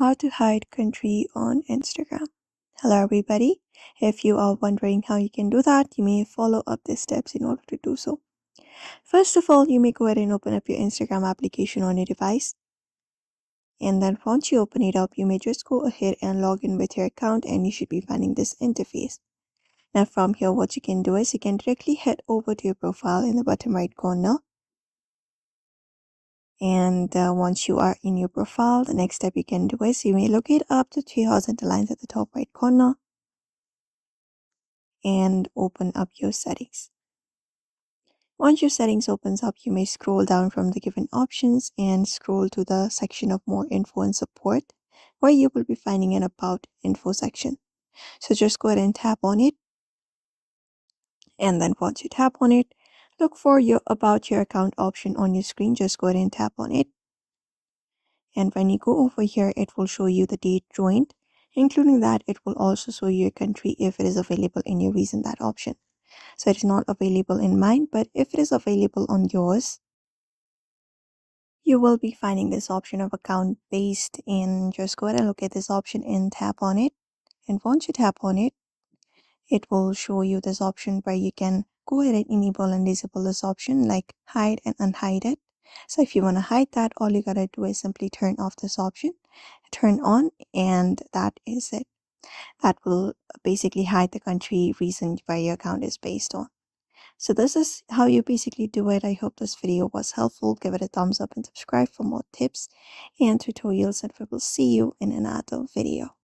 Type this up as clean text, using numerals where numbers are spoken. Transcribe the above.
How to hide country on Instagram. Hello everybody. If you are wondering how you can do that, you may follow up these steps in order to do so. First of all, you may go ahead and open up your Instagram application on your device. And then once you open it up, you may just go ahead and log in with your account and you should be finding this interface. Now from here, what you can do is you can directly head over to your profile in the bottom right corner. And once you are in your profile, the next step you can do is you may locate up to 3 horizontal lines at the top right corner and open up your settings. Once your settings opens up, you may scroll down from the given options and scroll to the section of more info and support, where you will be finding an about info section. So just go ahead and tap on it. And then once you tap on it, look for your about your account option on your screen. Just go ahead and tap on it. And when you go over here, it will show you the date joined. Including that, it will also show you your country if it is available in your recent that option. So it is not available in mine, but if it is available on yours, you will be finding this option of account based in. Just go ahead and look at this option and tap on it. And once you tap on it, it will show you this option where you can go ahead and enable and disable this option like hide and unhide it. So if you want to hide that, all you gotta do is simply turn off this option, turn on, and that is it. That will basically hide the country reason where your account is based on. So this is how you basically do it. I hope this video was helpful. Give it a thumbs up and subscribe for more tips and tutorials, and we will see you in another video.